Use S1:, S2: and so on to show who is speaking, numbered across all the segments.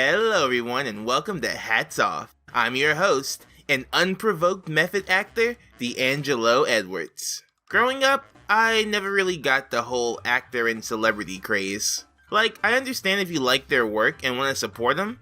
S1: Hello everyone and welcome to Hats Off. I'm your host, an unprovoked method actor, D'Angelo Edwards. Growing up, I never really got the whole actor and celebrity craze. Like, I understand if you like their work and want to support them,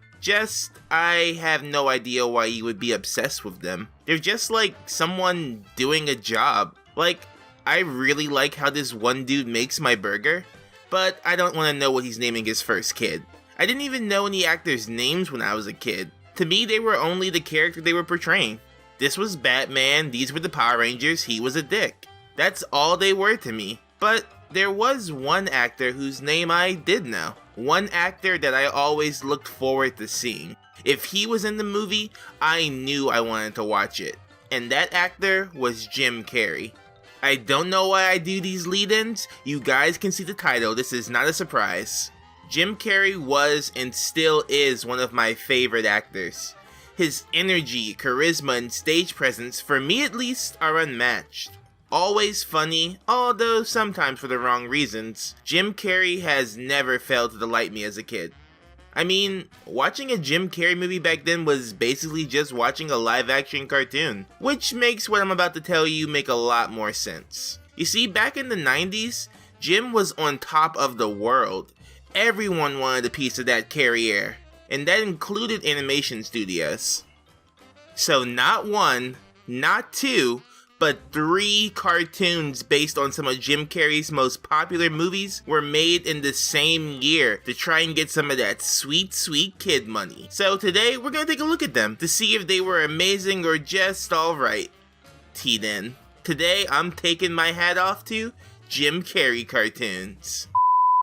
S1: I have no idea why you would be obsessed with them. They're just like someone doing a job. Like, I really like how this one dude makes my burger, but I don't want to know what he's naming his first kid. I didn't even know any actors' names when I was a kid. To me, they were only the character they were portraying. This was Batman, these were the Power Rangers, he was a dick. That's all they were to me. But there was one actor whose name I did know. One actor that I always looked forward to seeing. If he was in the movie, I knew I wanted to watch it. And that actor was Jim Carrey. I don't know why I do these lead-ins. You guys can see the title, this is not a surprise. Jim Carrey was and still is one of my favorite actors. His energy, charisma, and stage presence, for me at least, are unmatched. Always funny, although sometimes for the wrong reasons, Jim Carrey has never failed to delight me as a kid. I mean, watching a Jim Carrey movie back then was basically just watching a live-action cartoon, which makes what I'm about to tell you make a lot more sense. You see, back in the 90s, Jim was on top of the world. Everyone wanted a piece of that Carrey air, and that included animation studios. So not one, not two, but 3 cartoons based on some of Jim Carrey's most popular movies were made in the same year to try and get some of that sweet, sweet kid money. So today, we're gonna take a look at them to see if they were amazing or just alright. T-then. Today, I'm taking my hat off to Jim Carrey cartoons.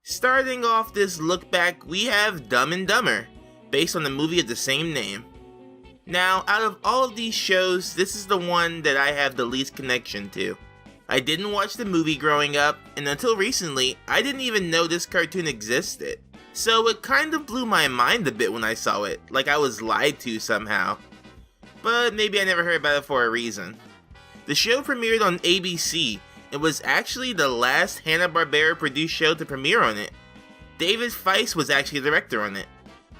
S1: Starting off this look back, we have Dumb and Dumber, based on the movie of the same name. Now, out of all of these shows, this is the one that I have the least connection to. I didn't watch the movie growing up, and until recently, I didn't even know this cartoon existed. So it kind of blew my mind a bit when I saw it, like I was lied to somehow. But maybe I never heard about it for a reason. The show premiered on ABC. It was actually the last Hanna-Barbera produced show to premiere on it. David Feiss was actually the director on it.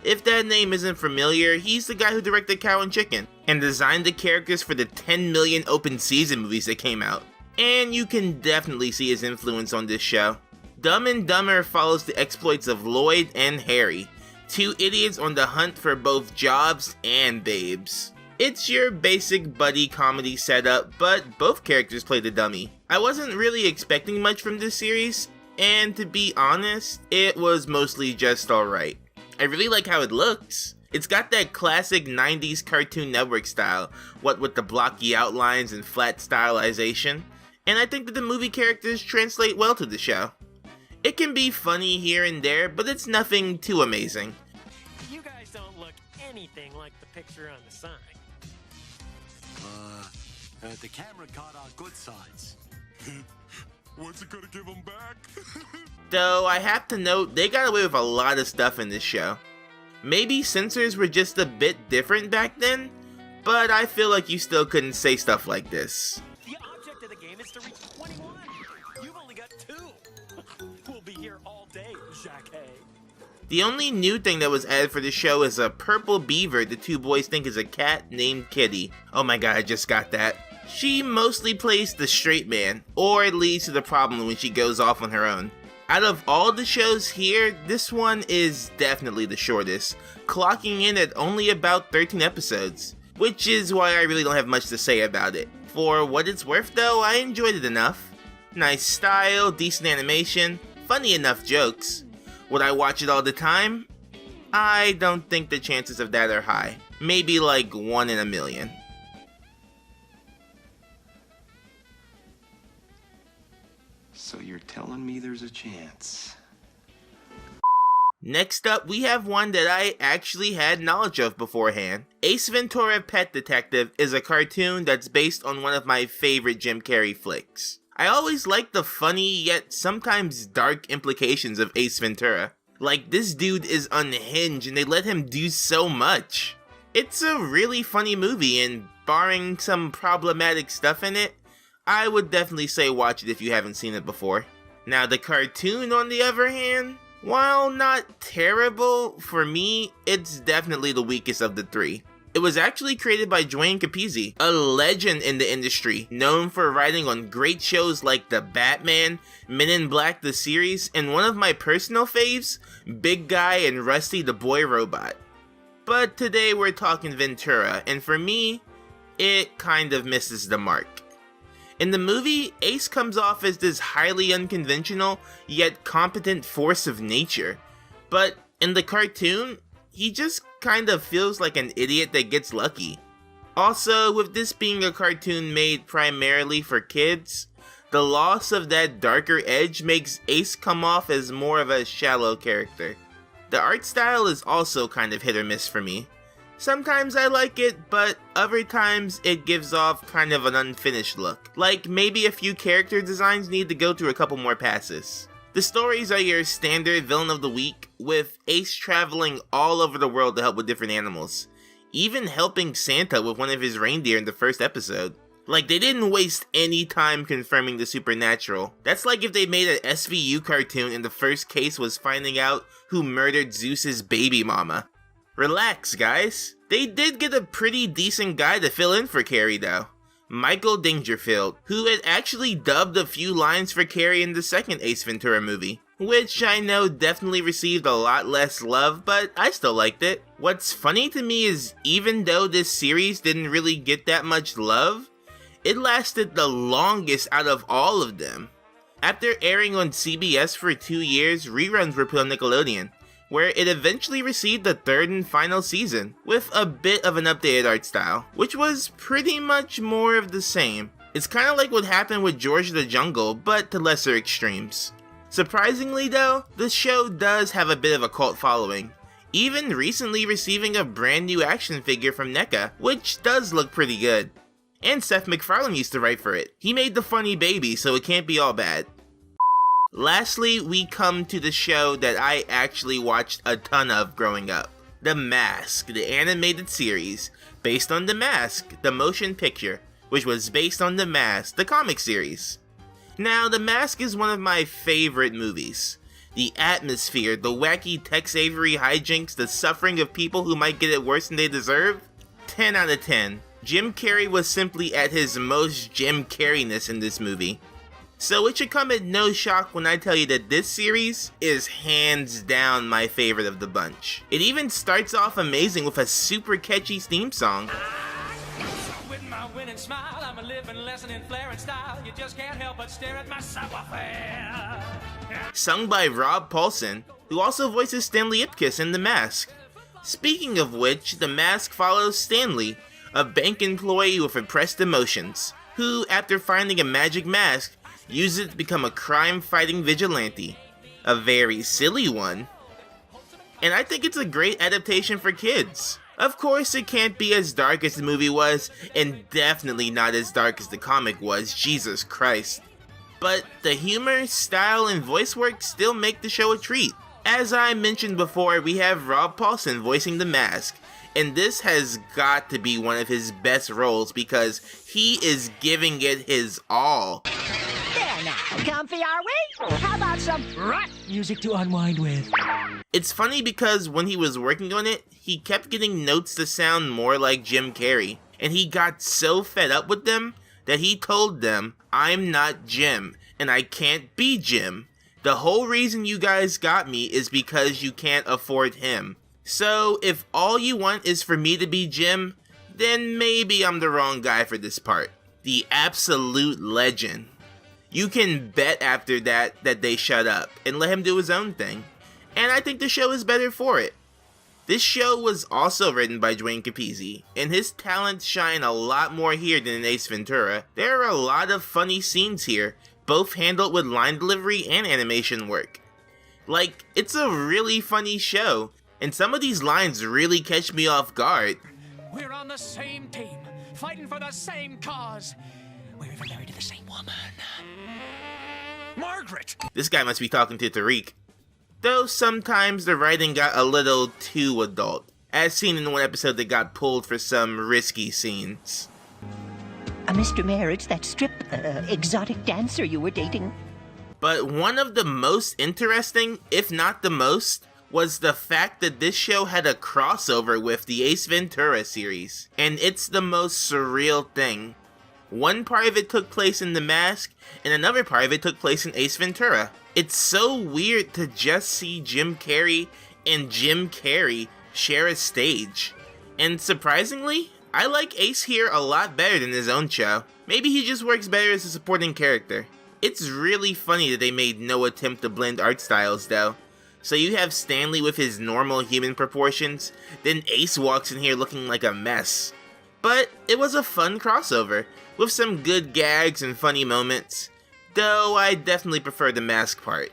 S1: If that name isn't familiar, he's the guy who directed Cow and Chicken, and designed the characters for the 10 million open season movies that came out. And you can definitely see his influence on this show. Dumb and Dumber follows the exploits of Lloyd and Harry, 2 idiots on the hunt for both jobs and babes. It's your basic buddy comedy setup, but both characters play the dummy. I wasn't really expecting much from this series, and to be honest, it was mostly just alright. I really like how it looks. It's got that classic 90s Cartoon Network style, what with the blocky outlines and flat stylization, and I think that the movie characters translate well to the show. It can be funny here and there, but it's nothing too amazing.
S2: You guys don't look anything like the picture on the sign.
S3: The camera caught our good sides.
S4: What's it gonna give them back?
S1: Though I have to note, they got away with a lot of stuff in this show. Maybe censors were just a bit different back then, but I feel like you still couldn't say stuff like this.
S2: The object of the game is to reach 21. You've only got 2. We'll be here all day, Jacques.
S1: The only new thing that was added for the show is a purple beaver the 2 boys think is a cat named Kitty. Oh my god, I just got that. She mostly plays the straight man, or it leads to the problem when she goes off on her own. Out of all the shows here, this one is definitely the shortest, clocking in at only about 13 episodes, which is why I really don't have much to say about it. For what it's worth though, I enjoyed it enough. Nice style, decent animation, funny enough jokes. Would I watch it all the time? I don't think the chances of that are high. Maybe like 1 in a million.
S5: So you're telling me there's a chance?
S1: Next up, we have one that I actually had knowledge of beforehand. Ace Ventura Pet Detective is a cartoon that's based on one of my favorite Jim Carrey flicks. I always liked the funny yet sometimes dark implications of Ace Ventura. Like, this dude is unhinged and they let him do so much. It's a really funny movie, and barring some problematic stuff in it, I would definitely say watch it if you haven't seen it before. Now the cartoon, on the other hand, While not terrible, for me, it's definitely the weakest of the three. It was actually created by Dwayne Capizzi, a legend in the industry, known for writing on great shows like The Batman, Men in Black the series, and one of my personal faves, Big Guy and Rusty the Boy Robot. But today we're talking Ventura, and for me, it kind of misses the mark. In the movie, Ace comes off as this highly unconventional, yet competent force of nature. But in the cartoon, he just kind of feels like an idiot that gets lucky. Also, with this being a cartoon made primarily for kids, the loss of that darker edge makes Ace come off as more of a shallow character. The art style is also kind of hit or miss for me. Sometimes I like it, but other times it gives off kind of an unfinished look. Like maybe a few character designs need to go through a couple more passes. The stories are your standard villain of the week, with Ace traveling all over the world to help with different animals. Even helping Santa with one of his reindeer in the first episode. Like, they didn't waste any time confirming the supernatural. That's like if they made an SVU cartoon and the first case was finding out who murdered Zeus's baby mama. Relax, guys. They did get a pretty decent guy to fill in for Carrey though. Michael Dangerfield, who had actually dubbed a few lines for Carrey in the second Ace Ventura movie, which I know definitely received a lot less love, but I still liked it. What's funny to me is even though this series didn't really get that much love, it lasted the longest out of all of them. After airing on CBS for 2 years, reruns were put on Nickelodeon, where it eventually received the third and final season, with a bit of an updated art style, which was pretty much more of the same. It's kinda like what happened with George of the Jungle, but to lesser extremes. Surprisingly though, the show does have a bit of a cult following, even recently receiving a brand new action figure from NECA, which does look pretty good. And Seth MacFarlane used to write for it. He made the funny baby, so it can't be all bad. Lastly, we come to the show that I actually watched a ton of growing up. The Mask, the animated series, based on The Mask, the motion picture, which was based on The Mask, the comic series. Now, The Mask is one of my favorite movies. The atmosphere, the wacky Tex Avery hijinks, the suffering of people who might get it worse than they deserve, 10 out of 10. Jim Carrey was simply at his most Jim Carreyness in this movie. So it should come at no shock when I tell you that this series is hands down my favorite of the bunch. It even starts off amazing with a super catchy theme song.
S2: With my winning smile, I'm a living lesson in flair and style. You just can't help but stare at my savoir-faire.
S1: Sung by Rob Paulsen, who also voices Stanley Ipkiss in The Mask. Speaking of which, The Mask follows Stanley, a bank employee with repressed emotions, who, after finding a magic mask, uses it to become a crime-fighting vigilante. A very silly one. And I think it's a great adaptation for kids. Of course, it can't be as dark as the movie was, and definitely not as dark as the comic was, Jesus Christ. But the humor, style, and voice work still make the show a treat. As I mentioned before, we have Rob Paulsen voicing The Mask, and this has got to be one of his best roles because he is giving it his all.
S6: There now, comfy are we? How about some rock music to unwind with?
S1: It's funny because when he was working on it, he kept getting notes to sound more like Jim Carrey, and he got so fed up with them that he told them, "I'm not Jim, and I can't be Jim. The whole reason you guys got me is because you can't afford him. So if all you want is for me to be Jim, then maybe I'm the wrong guy for this part." The absolute legend. You can bet after that they shut up and let him do his own thing. And I think the show is better for it. This show was also written by Dwayne Capizzi, and his talents shine a lot more here than in Ace Ventura. There are a lot of funny scenes here, both handled with line delivery and animation work. Like, it's a really funny show, and some of these lines really catch me off guard.
S2: We're on the same team, fighting for the same cause. We're even married to the same woman. Margaret!
S1: This guy must be talking to Tariq. Though sometimes the writing got a little too adult, as seen in one episode that got pulled for some risky scenes.
S6: Mr. Mayor, it's that exotic dancer you were dating.
S1: But one of the most interesting, if not the most, was the fact that this show had a crossover with the Ace Ventura series. And it's the most surreal thing. One part of it took place in The Mask, and another part of it took place in Ace Ventura. It's so weird to just see Jim Carrey and Jim Carrey share a stage. And surprisingly, I like Ace here a lot better than his own show. Maybe he just works better as a supporting character. It's really funny that they made no attempt to blend art styles though. So you have Stanley with his normal human proportions, then Ace walks in here looking like a mess. But it was a fun crossover, with some good gags and funny moments, though I definitely prefer the mask part.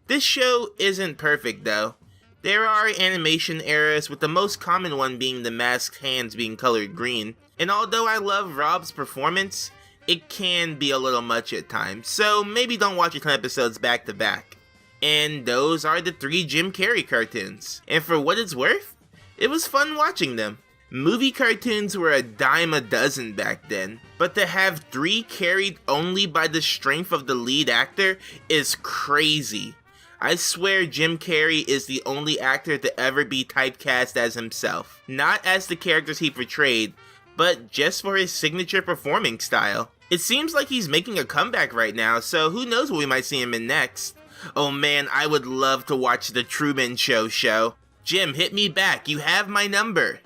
S1: This show isn't perfect though. There are animation errors, with the most common one being the masked hands being colored green, and although I love Rob's performance, it can be a little much at times, so maybe don't watch a ton of episodes back to back. And those are the 3 Jim Carrey cartoons. And for what it's worth, it was fun watching them. Movie cartoons were a dime a dozen back then, but to have 3 carried only by the strength of the lead actor is crazy. I swear Jim Carrey is the only actor to ever be typecast as himself. Not as the characters he portrayed, but just for his signature performing style. It seems like he's making a comeback right now, so who knows what we might see him in next. Oh man, I would love to watch the Truman Show. Jim, hit me back, you have my number.